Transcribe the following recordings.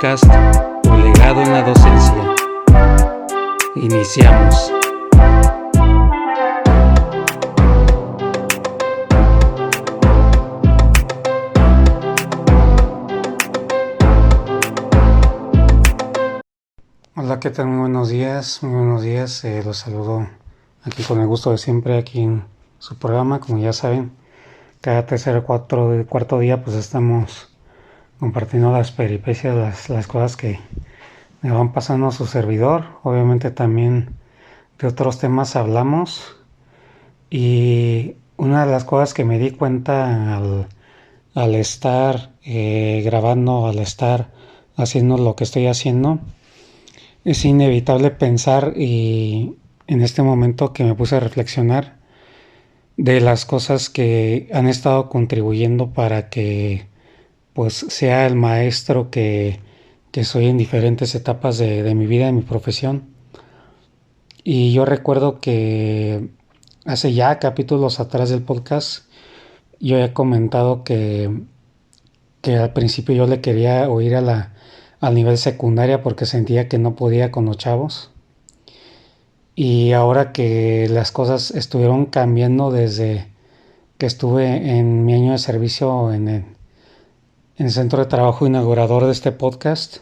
podcast Tu legado en la docencia. Iniciamos. Hola, ¿qué tal? Muy buenos días, los saludo aquí con el gusto de siempre, aquí en su programa. Como ya saben, cada tercer o cuarto día pues estamos compartiendo las peripecias, las cosas que me van pasando a su servidor. Obviamente también de otros temas hablamos, y una de las cosas que me di cuenta al estar grabando, al estar haciendo lo que estoy haciendo, es inevitable pensar, y en este momento que me puse a reflexionar de las cosas que han estado contribuyendo para que pues sea el maestro que soy en diferentes etapas de mi vida, de mi profesión. Y yo recuerdo que hace ya capítulos atrás del podcast yo he comentado que al principio yo le quería oír al nivel secundaria porque sentía que no podía con los chavos. Y ahora que las cosas estuvieron cambiando desde que estuve en mi año de servicio en el centro de trabajo inaugurador de este podcast,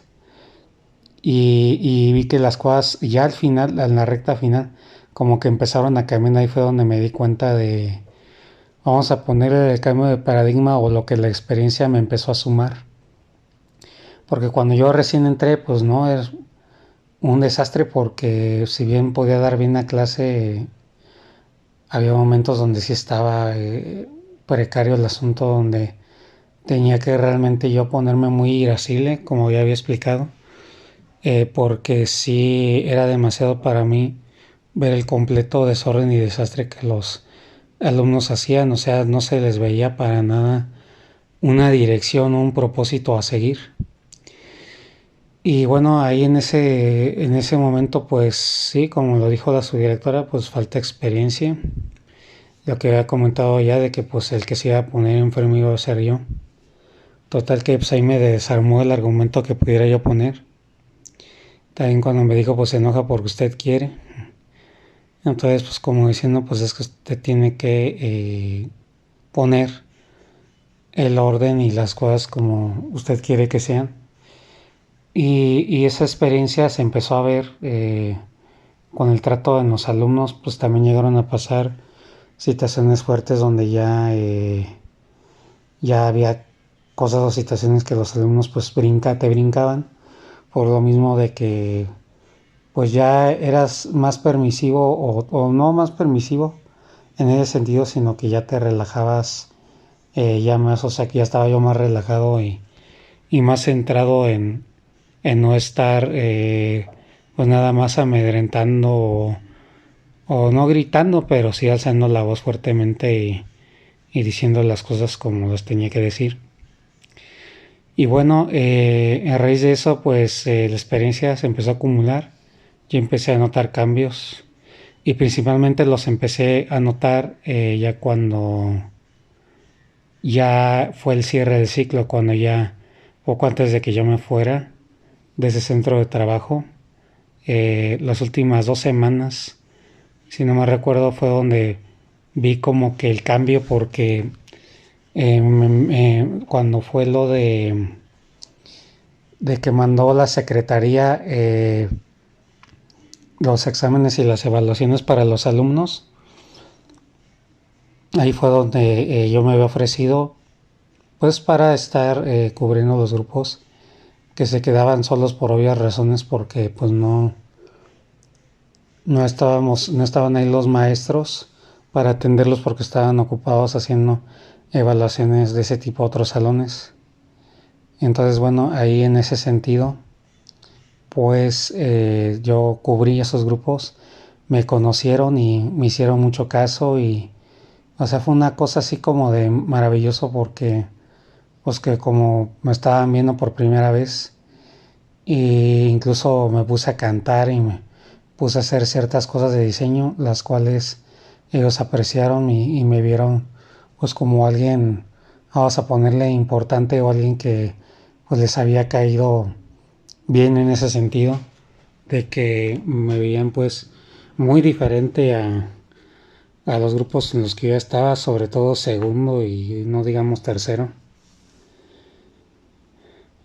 y vi que las cosas ya al final, en la recta final, como que empezaron a cambiar. Ahí fue donde me di cuenta de, vamos a poner el cambio de paradigma o lo que la experiencia me empezó a sumar. Porque cuando yo recién entré, pues no, era un desastre, porque si bien podía dar bien la clase, había momentos donde sí estaba precario el asunto, donde tenía que realmente yo ponerme muy irascible, como ya había explicado, porque sí era demasiado para mí ver el completo desorden y desastre que los alumnos hacían. O sea, no se les veía para nada una dirección o un propósito a seguir. Y bueno, ahí en ese momento, pues sí, como lo dijo la subdirectora, pues falta experiencia. Lo que había comentado ya de que pues el que se iba a poner enfermo iba a ser yo. Total que pues ahí me desarmó el argumento que pudiera yo poner. También cuando me dijo pues se enoja porque usted quiere. Entonces pues como diciendo pues es que usted tiene que poner el orden y las cosas como usted quiere que sean. Y esa experiencia se empezó a ver con el trato en los alumnos. Pues también llegaron a pasar situaciones fuertes donde ya había cosas o situaciones que los alumnos pues te brincaban, por lo mismo de que pues ya eras más permisivo, o no más permisivo en ese sentido, sino que ya te relajabas ya más. O sea que ya estaba yo más relajado y más centrado en no estar pues nada más amedrentando o no gritando, pero sí alzando la voz fuertemente y diciendo las cosas como las tenía que decir. Y bueno, a raíz de eso pues la experiencia se empezó a acumular. Yo empecé a notar cambios, y principalmente los empecé a notar ya cuando ya fue el cierre del ciclo, cuando ya poco antes de que yo me fuera de ese centro de trabajo. Las últimas 2 semanas, si no me recuerdo, fue donde vi como que el cambio, porque cuando fue lo de que mandó la secretaría los exámenes y las evaluaciones para los alumnos, ahí fue donde yo me había ofrecido pues para estar cubriendo los grupos que se quedaban solos por obvias razones, porque pues no estaban ahí los maestros para atenderlos, porque estaban ocupados haciendo evaluaciones de ese tipo a otros salones. Entonces bueno, ahí en ese sentido pues yo cubrí esos grupos, me conocieron y me hicieron mucho caso. Y o sea, fue una cosa así como de maravilloso, porque pues que como me estaban viendo por primera vez, e incluso me puse a cantar y me puse a hacer ciertas cosas de diseño, las cuales ellos apreciaron y me vieron pues como alguien, vamos a ponerle importante, o alguien que pues les había caído bien en ese sentido, de que me veían pues muy diferente a los grupos en los que yo estaba, sobre todo segundo y no digamos tercero.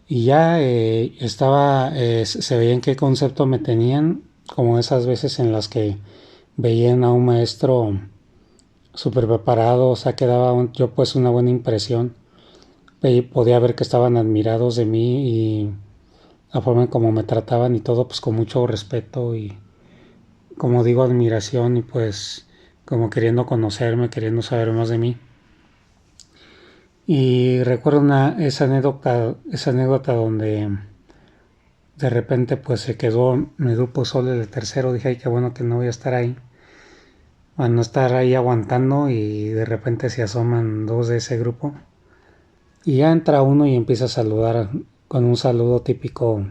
Y ya se veía en qué concepto me tenían, como esas veces en las que veían a un maestro súper preparado, o sea que daba yo pues una buena impresión. Podía ver que estaban admirados de mí y la forma en cómo me trataban y todo pues con mucho respeto y como digo admiración y pues como queriendo conocerme, queriendo saber más de mí. Y recuerdo esa anécdota donde de repente pues se quedó mi grupo solo el tercero. Dije, ay, qué bueno que no voy a estar ahí. A no estar ahí aguantando y de repente se asoman dos de ese grupo. Y ya entra uno y empieza a saludar con un saludo típico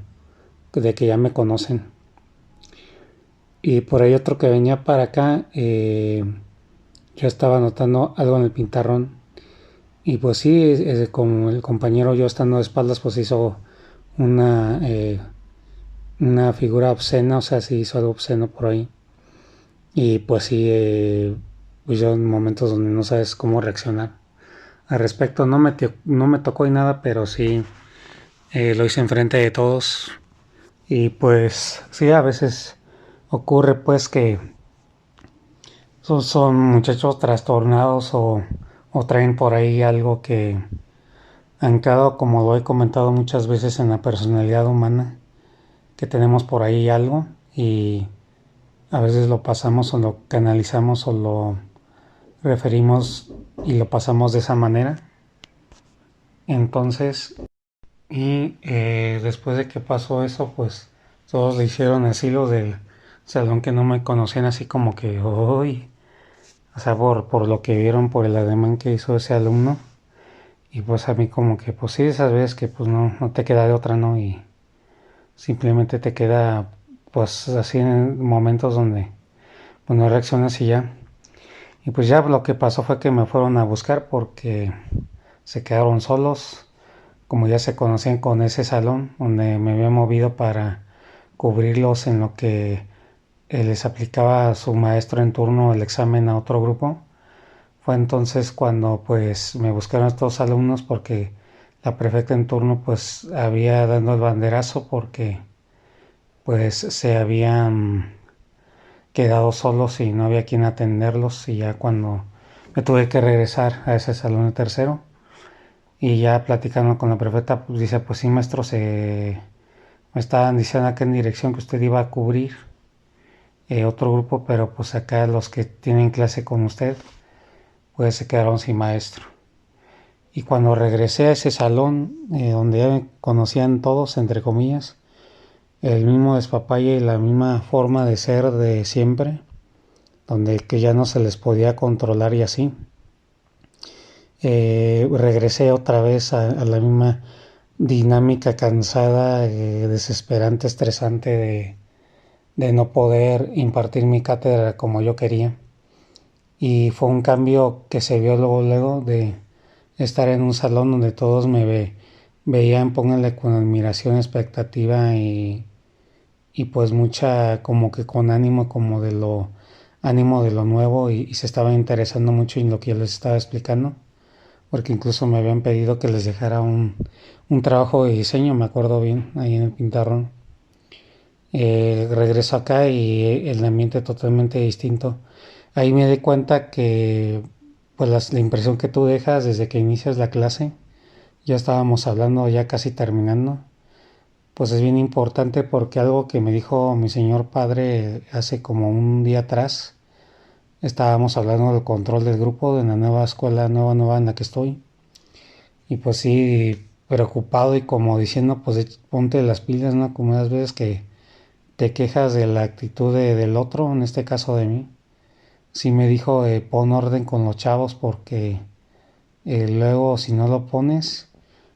de que ya me conocen. Y por ahí otro que venía para acá, yo estaba notando algo en el pintarrón. Y pues sí, como el compañero yo estando de espaldas pues hizo una, eh, una figura obscena, o sea, sí hizo algo obsceno por ahí. Y pues sí, pues yo en momentos donde no sabes cómo reaccionar. Al respecto no me tocó y nada, pero sí lo hice enfrente de todos. Y pues sí, a veces ocurre pues que son muchachos trastornados o traen por ahí algo que anclado, como lo he comentado muchas veces, en la personalidad humana, que tenemos por ahí algo y a veces lo pasamos o lo canalizamos o lo referimos y lo pasamos de esa manera. Entonces, después de que pasó eso, pues todos le hicieron así los del salón que no me conocían, así como que, uy, o sea, por lo que vieron, por el ademán que hizo ese alumno. Y pues a mí como que, pues sí, esas veces que pues no te queda de otra, ¿no? Y simplemente te queda pues así en momentos donde pues no reaccionas y ya. Y pues ya lo que pasó fue que me fueron a buscar porque se quedaron solos, como ya se conocían con ese salón donde me había movido para cubrirlos en lo que les aplicaba a su maestro en turno el examen a otro grupo. Fue entonces cuando pues me buscaron estos alumnos porque la prefecta en turno pues había dado el banderazo porque pues se habían quedado solos y no había quien atenderlos y ya cuando me tuve que regresar a ese salón de tercero y ya platicando con la prefecta pues dice pues sí maestro me estaban diciendo acá en dirección que usted iba a cubrir otro grupo pero pues acá los que tienen clase con usted pues se quedaron sin maestro. Y cuando regresé a ese salón, donde ya me conocían todos, entre comillas, el mismo despapalle y la misma forma de ser de siempre, donde que ya no se les podía controlar y así, regresé otra vez a la misma dinámica cansada, desesperante, estresante de no poder impartir mi cátedra como yo quería. Y fue un cambio que se vio luego de estar en un salón donde todos veían, pónganle con admiración, expectativa y pues mucha como que con ánimo de lo nuevo y se estaban interesando mucho en lo que yo les estaba explicando, porque incluso me habían pedido que les dejara un trabajo de diseño, me acuerdo bien, ahí en el pintarrón. Regreso acá y el ambiente totalmente distinto. Ahí me di cuenta que pues la impresión que tú dejas desde que inicias la clase, ya estábamos hablando, ya casi terminando, pues es bien importante porque algo que me dijo mi señor padre hace como un día atrás, estábamos hablando del control del grupo de la nueva escuela, nueva en la que estoy, y pues sí, preocupado y como diciendo, pues ponte las pilas, ¿no? Como las veces que te quejas de la actitud del otro, en este caso de mí. Sí me dijo, pon orden con los chavos porque luego si no lo pones,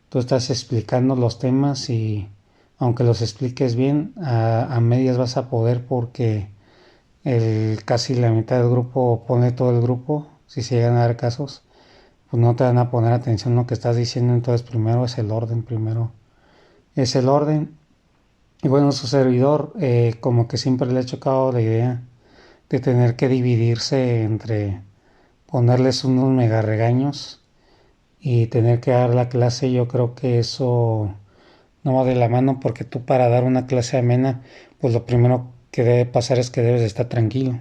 tú estás explicando los temas y aunque los expliques bien, a medias vas a poder porque casi la mitad del grupo pone todo el grupo, si se llegan a dar casos, pues no te van a poner atención a lo que estás diciendo, entonces primero es el orden, primero es el orden Y bueno, su servidor como que siempre le ha chocado la idea de tener que dividirse entre ponerles unos mega regaños y tener que dar la clase. Yo creo que eso no va de la mano, porque tú, para dar una clase amena, pues lo primero que debe pasar es que debes de estar tranquilo.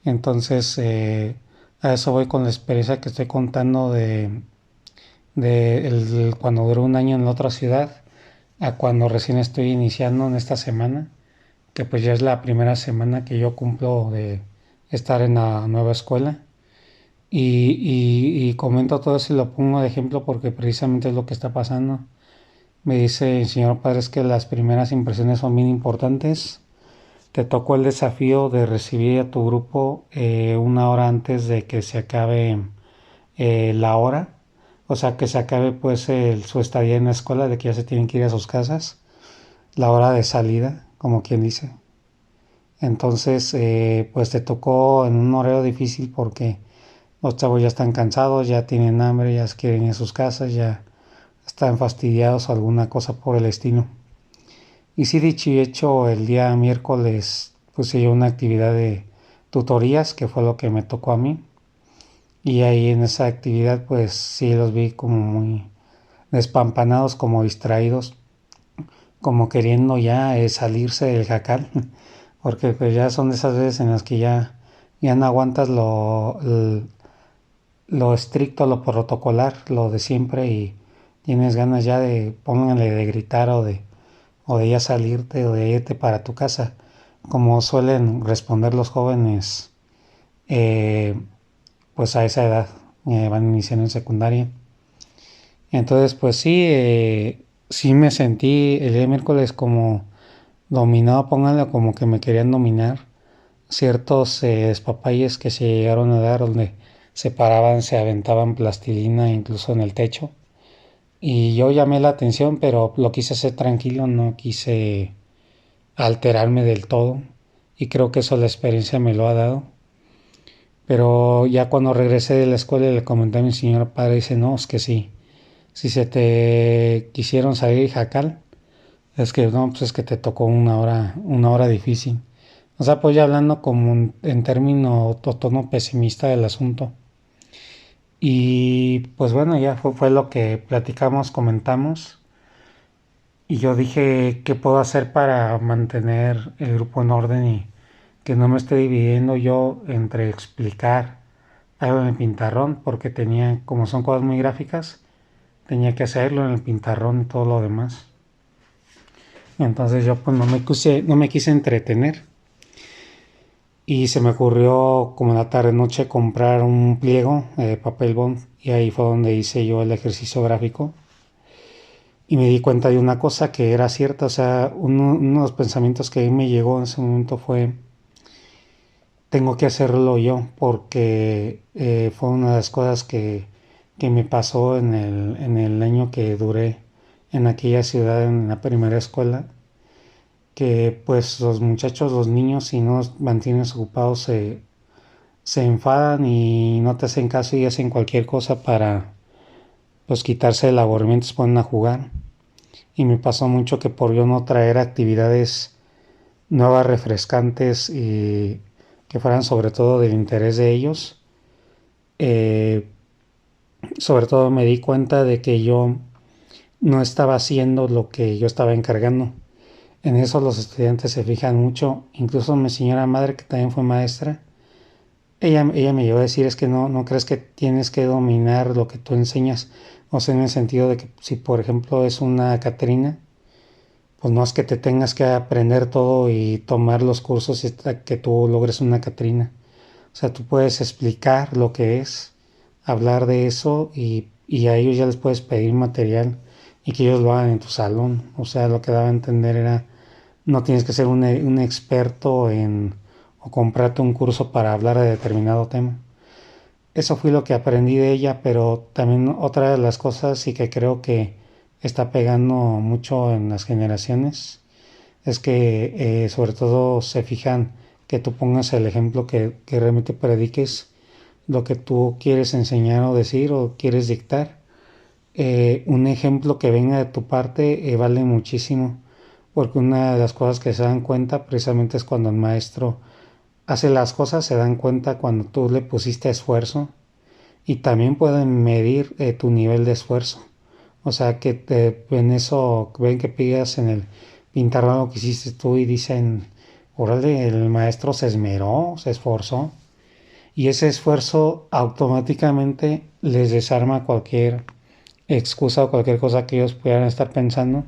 Entonces, a eso voy con la experiencia que estoy contando de cuando duré un año en la otra ciudad a cuando recién estoy iniciando en esta semana, que pues ya es la primera semana que yo cumplo de estar en la nueva escuela. Y comento todo eso y lo pongo de ejemplo porque precisamente es lo que está pasando. Me dice el señor padre, es que las primeras impresiones son bien importantes. Te tocó el desafío de recibir a tu grupo una hora antes de que se acabe la hora. O sea, que se acabe pues su estadía en la escuela, de que ya se tienen que ir a sus casas. La hora de salida, como quien dice. Entonces, pues te tocó en un horario difícil porque los chavos ya están cansados, ya tienen hambre, ya quieren ir a sus casas, ya están fastidiados o alguna cosa por el estilo. Y sí, dicho y hecho, el día miércoles puse yo una actividad de tutorías, que fue lo que me tocó a mí. Y ahí en esa actividad pues sí los vi como muy despampanados, como distraídos, como queriendo ya salirse del jacal, porque pues ya son de esas veces en las que ya no aguantas lo estricto, lo protocolar, lo de siempre, y tienes ganas ya de, pónganle, de gritar o de ya salirte o de irte para tu casa, como suelen responder los jóvenes eh, pues a esa edad, van iniciando en secundaria. Entonces pues sí, sí me sentí el día miércoles como dominado, pónganle, como que me querían dominar ciertos despapalles que se llegaron a dar, donde se paraban, se aventaban plastilina incluso en el techo. Y yo llamé la atención, pero lo quise hacer tranquilo, no quise alterarme del todo. Y creo que eso la experiencia me lo ha dado. Pero ya cuando regresé de la escuela y le comenté a mi señor padre, dice, no, es que sí. Si se te quisieron salir jacal, es que no, pues es que te tocó una hora difícil. O sea, pues ya hablando como en término tono pesimista del asunto. Y pues bueno, ya fue lo que platicamos, comentamos. Y yo dije, ¿qué puedo hacer para mantener el grupo en orden y que no me esté dividiendo yo entre explicar algo en el pintarrón? Porque tenía, como son cosas muy gráficas, tenía que hacerlo en el pintarrón y todo lo demás. Entonces yo pues no me quise entretener. Y se me ocurrió como en la tarde noche comprar un pliego de papel bond, y ahí fue donde hice yo el ejercicio gráfico y me di cuenta de una cosa que era cierta. O sea, uno de los pensamientos que a mí me llegó en ese momento fue, tengo que hacerlo yo, porque fue una de las cosas que me pasó en el año que duré en aquella ciudad, en la primera escuela, que pues los muchachos, los niños, si no los mantienes ocupados, se enfadan y no te hacen caso y hacen cualquier cosa para pues quitarse el aburrimiento, se ponen a jugar. Y me pasó mucho que por yo no traer actividades nuevas, refrescantes y que fueran sobre todo del interés de ellos, eh, sobre todo me di cuenta de que yo no estaba haciendo lo que yo estaba encargando. En eso los estudiantes se fijan mucho, incluso mi señora madre, que también fue maestra. Ella me llevó a decir, es que no crees que tienes que dominar lo que tú enseñas. O sea, en el sentido de que si por ejemplo es una Catrina, pues no es que te tengas que aprender todo y tomar los cursos hasta que tú logres una Catrina. O sea, tú puedes explicar lo que es, hablar de eso, y a ellos ya les puedes pedir material y que ellos lo hagan en tu salón. O sea, lo que daba a entender era, no tienes que ser un experto o comprarte un curso para hablar de determinado tema. Eso fue lo que aprendí de ella, pero también otra de las cosas y que creo que está pegando mucho en las generaciones es que sobre todo se fijan que tú pongas el ejemplo, que realmente prediques lo que tú quieres enseñar o decir o quieres dictar. Un ejemplo que venga de tu parte vale muchísimo. porque una de las cosas que se dan cuenta precisamente es cuando el maestro hace las cosas, se dan cuenta cuando tú le pusiste esfuerzo y también pueden medir tu nivel de esfuerzo. O sea que ven eso, ven que pidas en el pintar algo que hiciste tú y dicen, órale, el maestro se esmeró, se esforzó. Y ese esfuerzo automáticamente les desarma cualquier excusa o cualquier cosa que ellos pudieran estar pensando.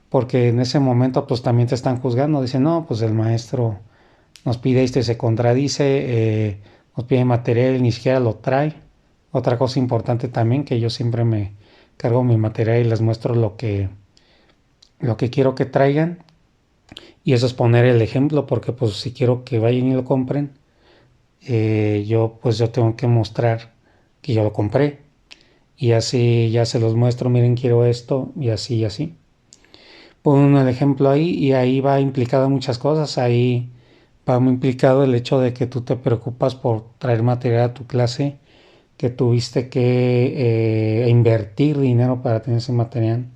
Porque en ese momento pues también te están juzgando. Dicen, no, pues el maestro nos pide esto y se contradice, nos pide material y ni siquiera lo trae. Otra cosa importante también, que yo siempre me cargo mi material y les muestro lo que quiero que traigan. Y eso es poner el ejemplo, porque pues si quiero que vayan y lo compren, yo tengo que mostrar que yo lo compré. Y así ya se los muestro, miren, quiero esto, y así y así. Pongo el ejemplo ahí y ahí va implicado muchas cosas. Ahí va muy implicado el hecho de que tú te preocupas por traer material a tu clase, que tuviste que invertir dinero para tener ese material,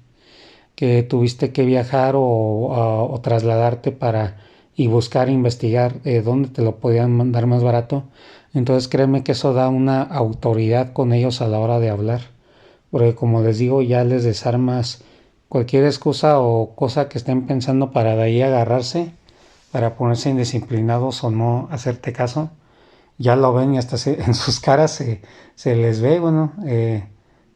que tuviste que viajar o trasladarte para y buscar investigar dónde te lo podían mandar más barato. Entonces créeme que eso da una autoridad con ellos a la hora de hablar, porque como les digo, ya les desarmas cualquier excusa o cosa que estén pensando para de ahí agarrarse, para ponerse indisciplinados o no hacerte caso. Ya lo ven y hasta en sus caras se les ve, bueno,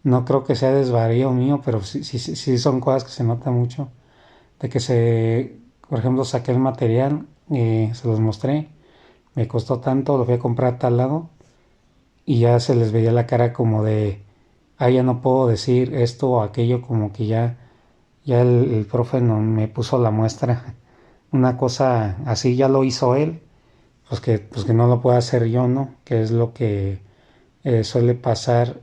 no creo que sea desvarío mío, pero sí son cosas que se notan mucho. De que por ejemplo, saqué el material, se los mostré, me costó tanto, lo fui a comprar a tal lado y ya se les veía la cara como de, ya no puedo decir esto o aquello, como que ya el profe no me puso la muestra. Una cosa así ya lo hizo él, pues que no lo pueda hacer yo, ¿no? Que es lo que suele pasar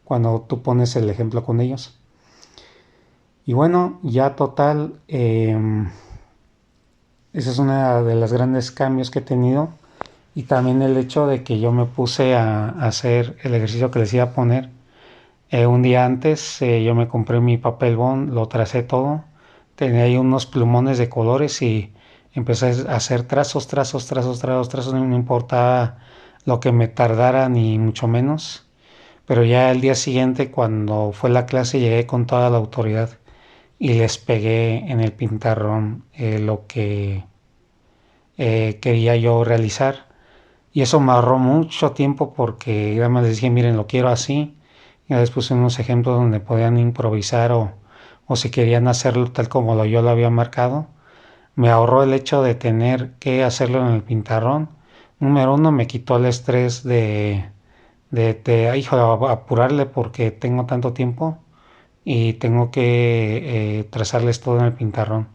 cuando tú pones el ejemplo con ellos. Y bueno, ya total, esa es una de las grandes cambios que he tenido. Y también el hecho de que yo me puse a hacer el ejercicio que les iba a poner. Un día antes yo me compré mi papel bond, lo tracé todo. Tenía ahí unos plumones de colores y empecé a hacer trazos. No me importaba lo que me tardara ni mucho menos. Pero ya el día siguiente, cuando fue la clase, llegué con toda la autoridad y les pegué en el pintarrón lo que quería yo realizar. Y eso me ahorró mucho tiempo porque además les dije, miren, lo quiero así. Ya les puse unos ejemplos donde podían improvisar o si querían hacerlo tal como yo lo había marcado. Me ahorró el hecho de tener que hacerlo en el pintarrón. Número uno, me quitó el estrés hijo, apurarle porque tengo tanto tiempo y tengo que trazarles todo en el pintarrón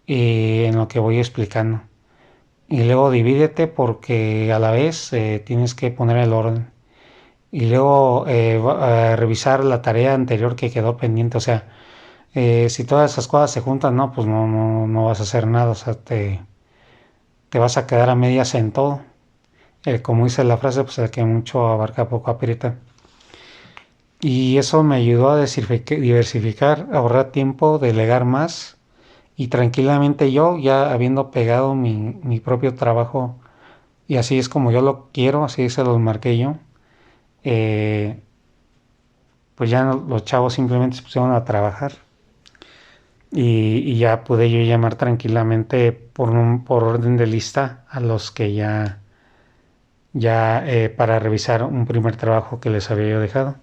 y en lo que voy explicando. Y luego divídete porque a la vez tienes que poner el orden. Y luego revisar la tarea anterior que quedó pendiente. O sea, si todas esas cosas se juntan, no, pues no vas a hacer nada. O sea, te vas a quedar a medias en todo. Como dice la frase, pues el que mucho abarca poco aprieta. Y eso me ayudó a diversificar, ahorrar tiempo, delegar más. Y tranquilamente yo, ya habiendo pegado mi propio trabajo, y así es como yo lo quiero, así se los marqué yo, eh, pues ya los chavos simplemente se pusieron a trabajar y ya pude yo llamar tranquilamente por orden de lista a los que ya para revisar un primer trabajo que les había yo dejado.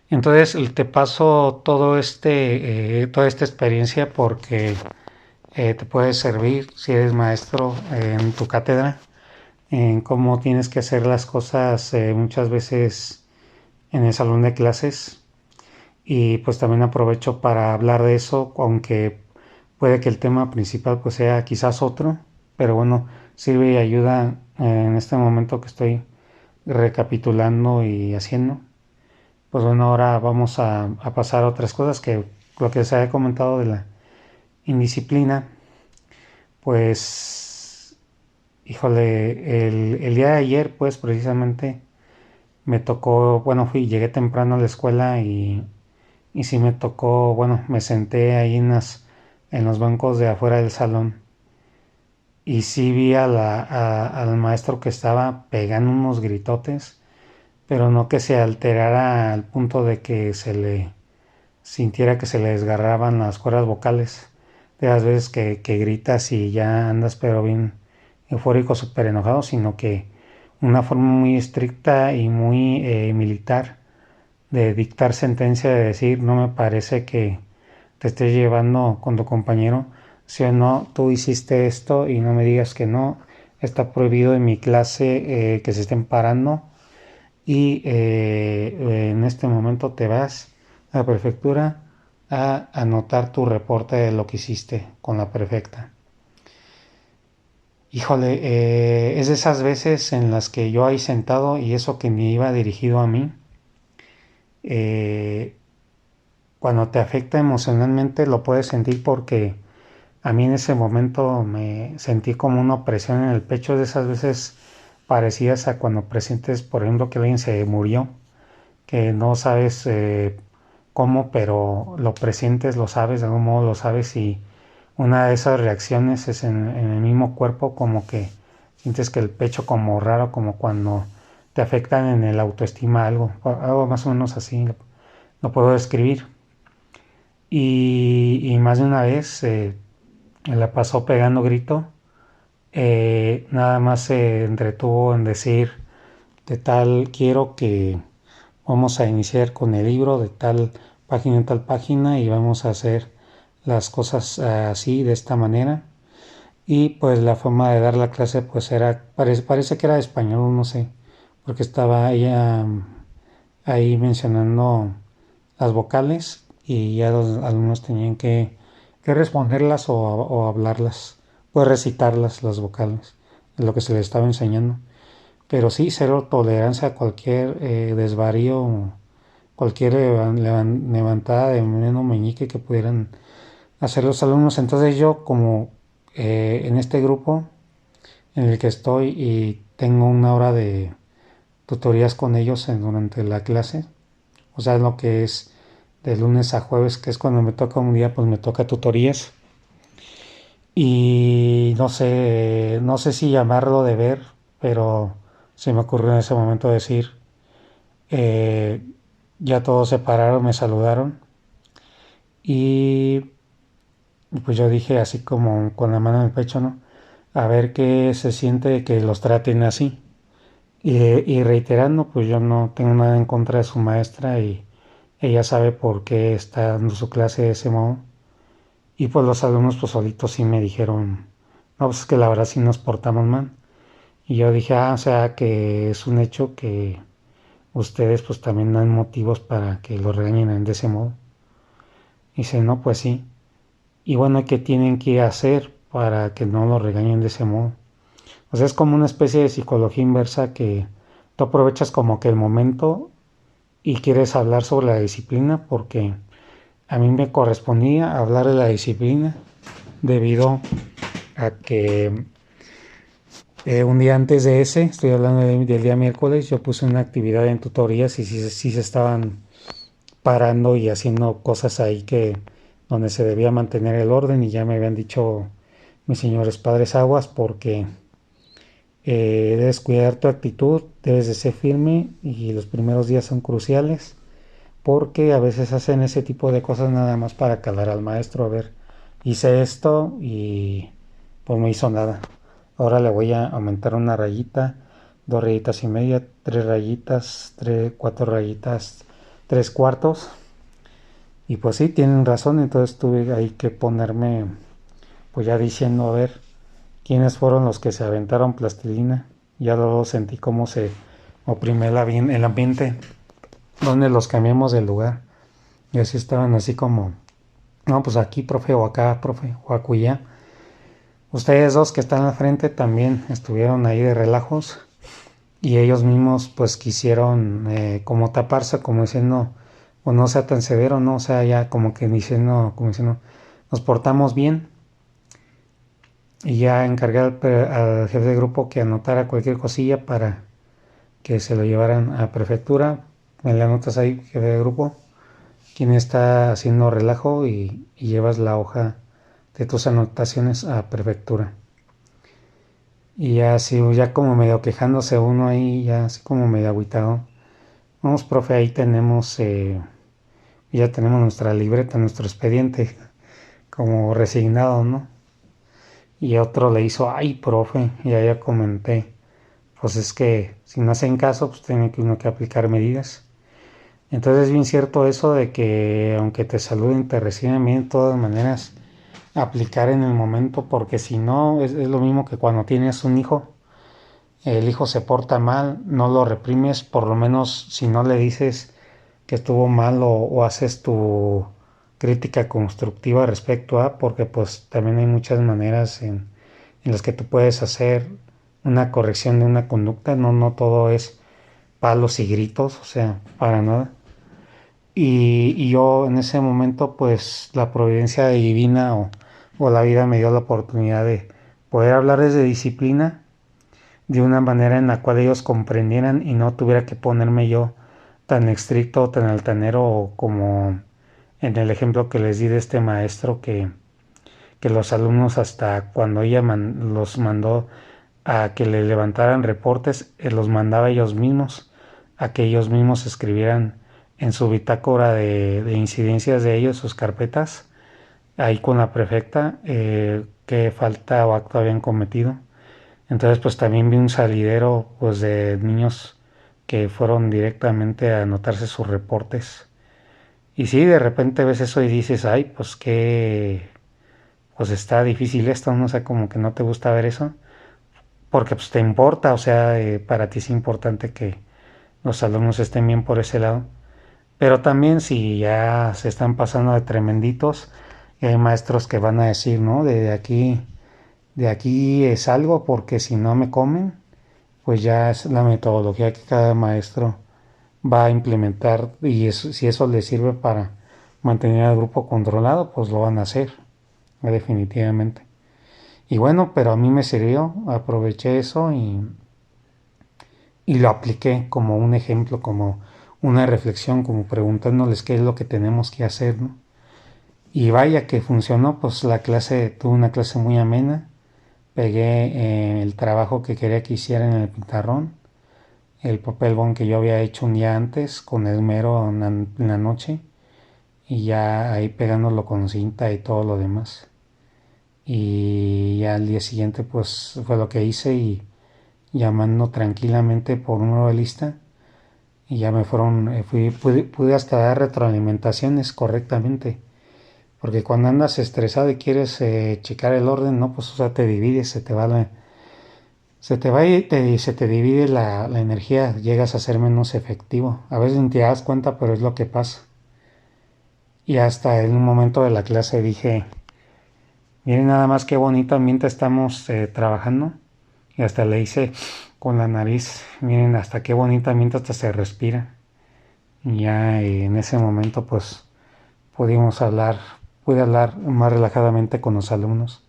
Entonces te paso toda esta experiencia porque te puede servir si eres maestro en tu cátedra, en cómo tienes que hacer las cosas muchas veces en el salón de clases. Y pues también aprovecho para hablar de eso, aunque puede que el tema principal pues sea quizás otro, pero bueno, sirve y ayuda en este momento que estoy recapitulando y haciendo. Pues bueno, ahora vamos a pasar a otras cosas que lo que se había comentado de la indisciplina, pues, híjole, el día de ayer, pues precisamente me tocó, bueno, llegué temprano a la escuela y y sí me tocó, bueno, me senté ahí en los bancos de afuera del salón y sí vi al maestro que estaba pegando unos gritotes, pero no que se alterara al punto de que se le sintiera que se le desgarraban las cuerdas vocales. De las veces que gritas y ya andas pero bien eufórico, súper enojado, sino que una forma muy estricta y muy militar de dictar sentencia, de decir, no me parece que te estés llevando con tu compañero, si o no, tú hiciste esto y no me digas que no, está prohibido en mi clase que se estén parando y en este momento te vas a la prefectura a anotar tu reporte de lo que hiciste con la prefecta. Híjole, es de esas veces en las que yo ahí sentado y eso que ni iba dirigido a mí, eh, cuando te afecta emocionalmente lo puedes sentir porque a mí en ese momento me sentí como una opresión en el pecho, de esas veces parecidas a cuando presientes, por ejemplo, que alguien se murió, que no sabes cómo, pero lo presientes, lo sabes, de algún modo lo sabes y una de esas reacciones es en el mismo cuerpo, como que sientes que el pecho como raro, como cuando te afectan en el autoestima algo más o menos así lo puedo describir. Y más de una vez me la pasó pegando grito, nada más se entretuvo en decir de tal quiero que vamos a iniciar con el libro de tal página en tal página y vamos a hacer las cosas así, de esta manera. Y pues la forma de dar la clase pues era, parece que era de español, no sé, porque estaba ella ahí mencionando las vocales y ya los alumnos tenían que responderlas o hablarlas, pues recitarlas las vocales, lo que se les estaba enseñando. Pero sí, cero tolerancia a cualquier desvarío, cualquier levantada de menos meñique que pudieran hacer los alumnos. Entonces yo como en este grupo en el que estoy y tengo una hora de tutorías con ellos durante la clase, o sea, lo que es de lunes a jueves, que es cuando me toca un día, pues me toca tutorías. Y no sé si llamarlo deber, pero se me ocurrió en ese momento decir, eh, ya todos se pararon, me saludaron y pues yo dije así como con la mano en el pecho, ¿no? A ver qué se siente que los traten así. Y reiterando, pues yo no tengo nada en contra de su maestra y ella sabe por qué está dando su clase de ese modo. Y pues los alumnos pues solitos sí me dijeron, no, pues es que la verdad sí nos portamos mal. Y yo dije, o sea que es un hecho que ustedes pues también dan motivos para que lo regañen de ese modo. Y dice, no, pues sí. Y bueno, ¿qué tienen que hacer para que no lo regañen de ese modo? O sea, es como una especie de psicología inversa que tú aprovechas como que el momento y quieres hablar sobre la disciplina porque a mí me correspondía hablar de la disciplina debido a que un día antes de ese, estoy hablando del día miércoles, yo puse una actividad en tutorías y sí se estaban parando y haciendo cosas ahí que donde se debía mantener el orden y ya me habían dicho mis señores padres aguas porque debes cuidar tu actitud, debes de ser firme y los primeros días son cruciales porque a veces hacen ese tipo de cosas nada más para calar al maestro. A ver, hice esto y pues no hizo nada. Ahora le voy a aumentar una rayita, dos rayitas y media, tres rayitas, cuatro rayitas, tres cuartos. Y pues sí, tienen razón, entonces tuve ahí que ponerme, pues ya diciendo, a ver, quiénes fueron los que se aventaron plastilina. Ya luego sentí cómo se oprime el ambiente, donde los cambiamos de lugar. Y así estaban así como, no, pues aquí, profe, o acá, profe, o acullá. Ustedes dos que están al frente también estuvieron ahí de relajos y ellos mismos pues quisieron como taparse, como diciendo, pues no sea tan severo, ¿no? O sea, ya como diciendo, nos portamos bien y ya encargué al jefe de grupo que anotara cualquier cosilla para que se lo llevaran a prefectura. Me le anotas ahí, jefe de grupo. quién está haciendo relajo y llevas la hoja de tus anotaciones a prefectura. Y ya así, ya como medio quejándose uno ahí, ya así como medio agüitado. Vamos, profe, ahí tenemos, ya tenemos nuestra libreta, nuestro expediente, como resignado, ¿no? Y otro le hizo, ay, profe, y ya comenté, pues es que si no hacen caso, pues tiene que uno que aplicar medidas. Entonces es bien cierto eso de que aunque te saluden, te reciben bien, de todas maneras, aplicar en el momento, porque si no, es lo mismo que cuando tienes un hijo, el hijo se porta mal, no lo reprimes, por lo menos si no le dices que estuvo mal o haces tu crítica constructiva respecto a, porque pues también hay muchas maneras en las que tú puedes hacer una corrección de una conducta, no todo es palos y gritos, o sea, para nada. Y yo en ese momento, pues la providencia divina o la vida me dio la oportunidad de poder hablarles de disciplina de una manera en la cual ellos comprendieran y no tuviera que ponerme yo tan estricto, tan altanero como en el ejemplo que les di de este maestro que los alumnos hasta cuando ella los mandó a que le levantaran reportes, los mandaba ellos mismos, a que ellos mismos escribieran en su bitácora de incidencias de ellos, sus carpetas, ahí con la prefecta, qué falta o acto habían cometido. Entonces pues también vi un salidero pues de niños que fueron directamente a anotarse sus reportes. Y sí, de repente ves eso y dices, ay, pues qué, pues está difícil esto, ¿no? O sea, como que no te gusta ver eso, porque pues te importa, o sea, para ti es importante que los alumnos estén bien por ese lado. Pero también si ya se están pasando de tremenditos, hay maestros que van a decir, ¿no? De aquí es algo porque si no me comen, pues ya es la metodología que cada maestro va a implementar y si eso les sirve para mantener al grupo controlado, pues lo van a hacer, definitivamente. Y bueno, pero a mí me sirvió, aproveché eso y lo apliqué como un ejemplo, como una reflexión, como preguntándoles qué es lo que tenemos que hacer, ¿no? Y vaya que funcionó, pues la clase, tuve una clase muy amena, pegué el trabajo que quería que hicieran en el pizarrón, el papel bond que yo había hecho un día antes con esmero en la noche y ya ahí pegándolo con cinta y todo lo demás. Y ya al día siguiente pues fue lo que hice y llamando tranquilamente por número de lista y ya me fueron, pude hasta dar retroalimentaciones correctamente. Porque cuando andas estresado y quieres checar el orden, no, pues o sea, te divides, se te va y se te divide la energía, llegas a ser menos efectivo. A veces ni te das cuenta, pero es lo que pasa. Y hasta en un momento de la clase dije, miren nada más qué bonito ambiente estamos trabajando. Y hasta le hice con la nariz, miren hasta qué bonito ambiente hasta se respira. Y ya en ese momento pues pudimos hablar, pude hablar más relajadamente con los alumnos.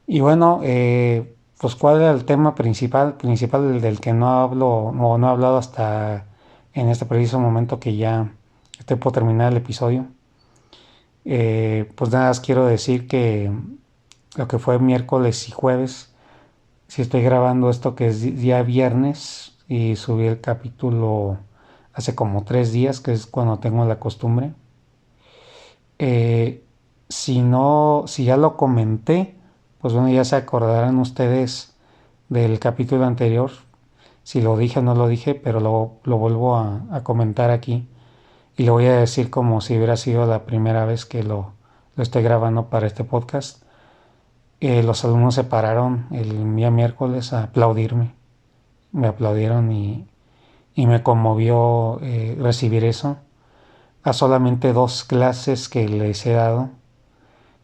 Y bueno, pues cuál era el tema principal del que no hablo o no he hablado hasta en este preciso momento que ya estoy por terminar el episodio. Pues nada, más quiero decir que lo que fue miércoles y jueves, si estoy grabando esto que es día viernes y subí el capítulo hace como 3 días, que es cuando tengo la costumbre. Eh, si no, si ya lo comenté, pues bueno, ya se acordarán ustedes del capítulo anterior, si lo dije o no lo dije, pero lo vuelvo a comentar aquí y lo voy a decir como si hubiera sido la primera vez que lo estoy grabando para este podcast. Los alumnos se pararon el día miércoles a aplaudirme, me aplaudieron y me conmovió recibir eso. A solamente 2 clases que les he dado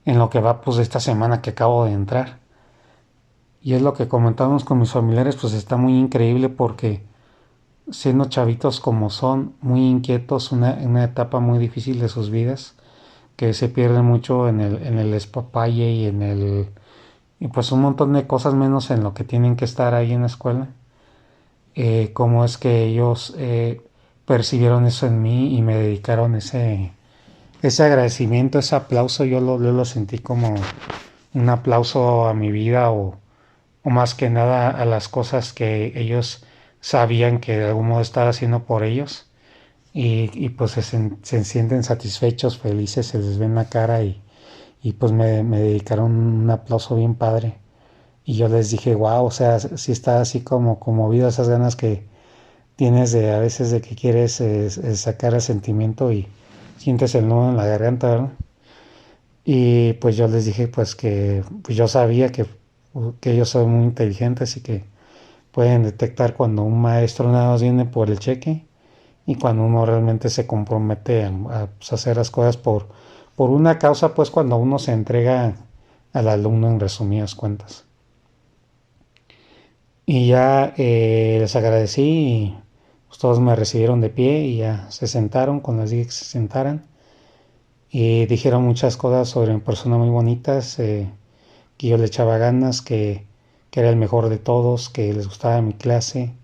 en lo que va pues de esta semana que acabo de entrar. Y es lo que comentamos con mis familiares, pues está muy increíble porque siendo chavitos como son, muy inquietos, una etapa muy difícil de sus vidas, que se pierden mucho en el despapalle y pues un montón de cosas menos en lo que tienen que estar ahí en la escuela. Como es que ellos percibieron eso en mí y me dedicaron ese agradecimiento, ese aplauso. Yo lo sentí como un aplauso a mi vida o más que nada a las cosas que ellos sabían que de algún modo estaba haciendo por ellos y pues se sienten satisfechos, felices, se les ve en la cara y pues me dedicaron un aplauso bien padre. Y yo les dije, wow, o sea, si está así como conmovido esas ganas que tienes de a veces de que quieres sacar el sentimiento y sientes el nudo en la garganta, ¿verdad? Y pues yo les dije pues que pues yo sabía que ellos son muy inteligentes y que pueden detectar cuando un maestro nada más viene por el cheque y cuando uno realmente se compromete pues, hacer las cosas por una causa, pues cuando uno se entrega al alumno en resumidas cuentas. Y ya les agradecí y pues, todos me recibieron de pie y ya se sentaron cuando les dije que se sentaran y dijeron muchas cosas sobre mi persona muy bonitas, que yo le echaba ganas, que era el mejor de todos, que les gustaba mi clase,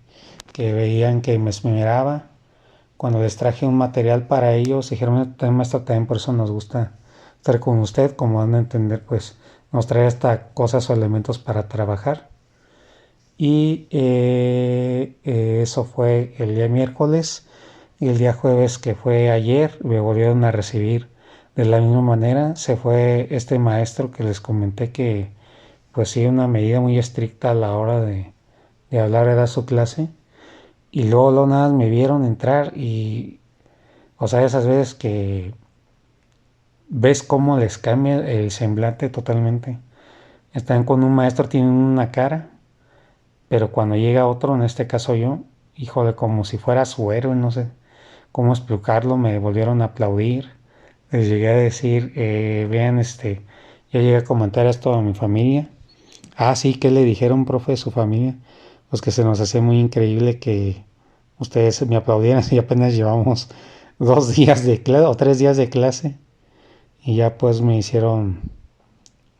que veían que me esmeraba. Cuando les traje un material para ellos, dijeron, maestro, también por eso nos gusta estar con usted, como van a entender, pues nos trae hasta cosas o elementos para trabajar. Y eso fue el día miércoles. Y el día jueves, que fue ayer, me volvieron a recibir de la misma manera. Se fue este maestro que les comenté que pues sí, una medida muy estricta a la hora de hablar, era su clase. Y luego nada me vieron entrar y, o sea, esas veces que ves cómo les cambia el semblante totalmente. Están con un maestro, tienen una cara, pero cuando llega otro, en este caso yo, híjole, como si fuera su héroe, no sé cómo explicarlo, me volvieron a aplaudir. Les llegué a decir, vean, yo llegué a comentar esto a mi familia. Ah, sí, ¿qué le dijeron, profe, de su familia? Pues que se nos hacía muy increíble que ustedes me aplaudieran y apenas llevamos 2 días de clase o 3 días de clase y ya pues me hicieron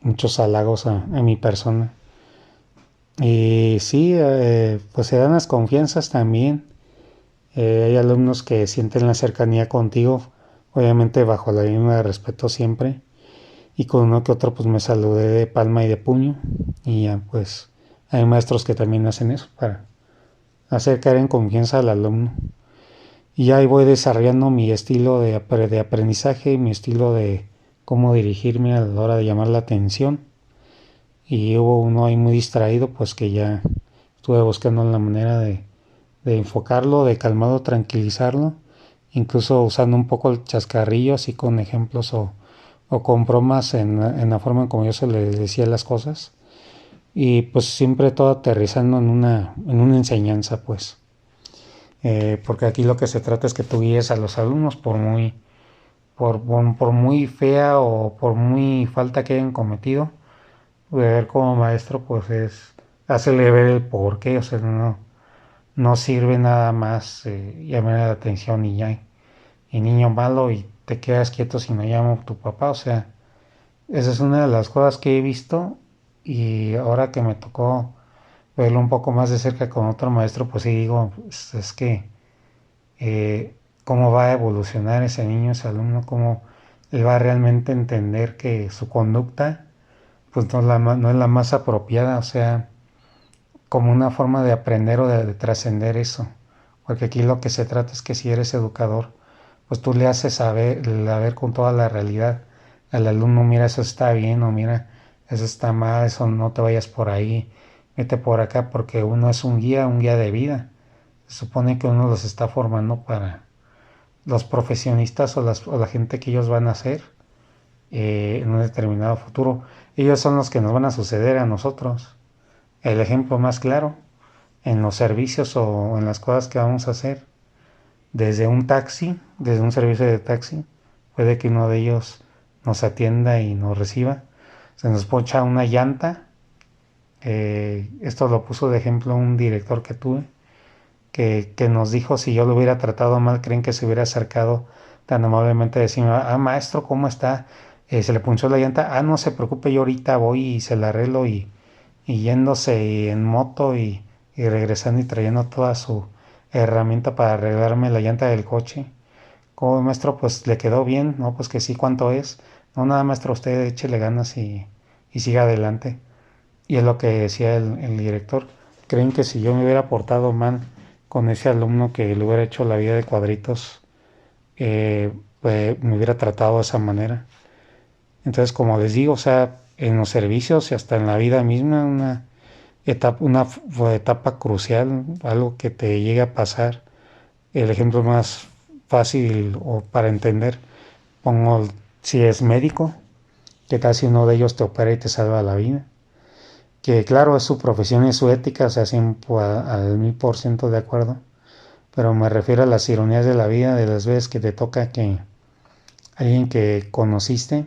muchos halagos a mi persona. Y sí, pues se dan las confianzas también. Hay alumnos que sienten la cercanía contigo, obviamente bajo la línea de respeto siempre. Y con uno que otro pues me saludé de palma y de puño. Y ya pues hay maestros que también hacen eso para hacer caer en confianza al alumno. Y ahí voy desarrollando mi estilo de aprendizaje, mi estilo de cómo dirigirme a la hora de llamar la atención. Y hubo uno ahí muy distraído, pues que ya estuve buscando la manera de enfocarlo, de calmarlo, tranquilizarlo, incluso usando un poco el chascarrillo, así con ejemplos o con bromas en la forma en como yo se le decía las cosas. Y pues siempre todo aterrizando en una enseñanza, pues. Porque aquí lo que se trata es que tú guíes a los alumnos por muy fea o por muy falta que hayan cometido, ver como maestro pues es hacerle ver el porqué, o sea, no sirve nada más llamar la atención y ya, y niño malo y te quedas quieto si no llamo a tu papá, o sea, esa es una de las cosas que he visto y ahora que me tocó verlo un poco más de cerca con otro maestro, pues sí digo, pues, es que cómo va a evolucionar ese niño, ese alumno, cómo él va a realmente entender que su conducta pues no es la más apropiada, o sea, como una forma de aprender o de trascender eso. Porque aquí lo que se trata es que si eres educador, pues tú le haces saber, a ver con toda la realidad al alumno, mira, eso está bien o mira, eso está mal, eso no te vayas por ahí, vete por acá, porque uno es un guía de vida. Se supone que uno los está formando para los profesionistas o la gente que ellos van a ser en un determinado futuro. Ellos son los que nos van a suceder a nosotros. El ejemplo más claro, en los servicios o en las cosas que vamos a hacer, desde un taxi, desde un servicio de taxi, puede que uno de ellos nos atienda y nos reciba. Se nos poncha una llanta. Esto lo puso de ejemplo un director que tuve, que nos dijo si yo lo hubiera tratado mal, creen que se hubiera acercado tan amablemente a decirme, ah, maestro, ¿cómo está? Se le punchó la llanta, ah, no se preocupe, yo ahorita voy y se la arreglo y yéndose en moto y regresando y trayendo toda su herramienta para arreglarme la llanta del coche. Como maestro, pues le quedó bien, ¿no? Pues que sí, ¿cuánto es? No, nada, maestro, usted échele ganas y siga adelante. Y es lo que decía el director. Creen que si yo me hubiera portado mal con ese alumno que le hubiera hecho la vida de cuadritos, me hubiera tratado de esa manera. Entonces, como les digo, o sea, en los servicios y hasta en la vida misma, una etapa crucial, algo que te llegue a pasar. El ejemplo más fácil o para entender, pongo si es médico, que casi uno de ellos te opera y te salva la vida. Que claro, es su profesión y su ética, o sea, siempre al 1000% de acuerdo. Pero me refiero a las ironías de la vida, de las veces que te toca que alguien que conociste,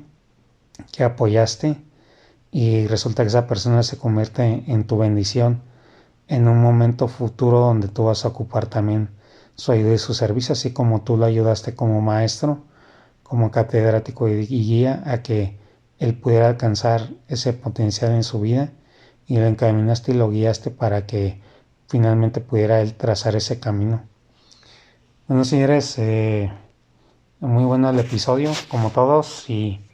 que apoyaste, y resulta que esa persona se convierte en tu bendición en un momento futuro donde tú vas a ocupar también su ayuda y su servicio, así como tú lo ayudaste como maestro, como catedrático y guía a que él pudiera alcanzar ese potencial en su vida, y lo encaminaste y lo guiaste para que finalmente pudiera él trazar ese camino. Bueno, señores, muy bueno el episodio, como todos, y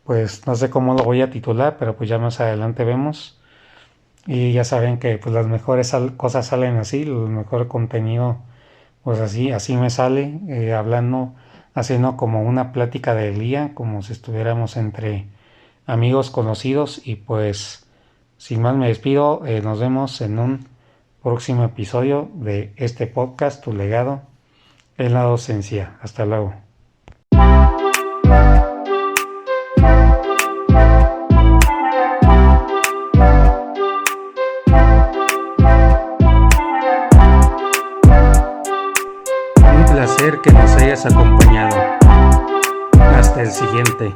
pues no sé cómo lo voy a titular, pero pues ya más adelante vemos. Y ya saben que pues las mejores cosas salen así, el mejor contenido pues así me sale, hablando, haciendo como una plática del día, como si estuviéramos entre amigos conocidos. Y pues sin más me despido, nos vemos en un próximo episodio de este podcast, Tu legado en la docencia. Hasta luego. Un placer que nos hayas acompañado. Hasta el siguiente.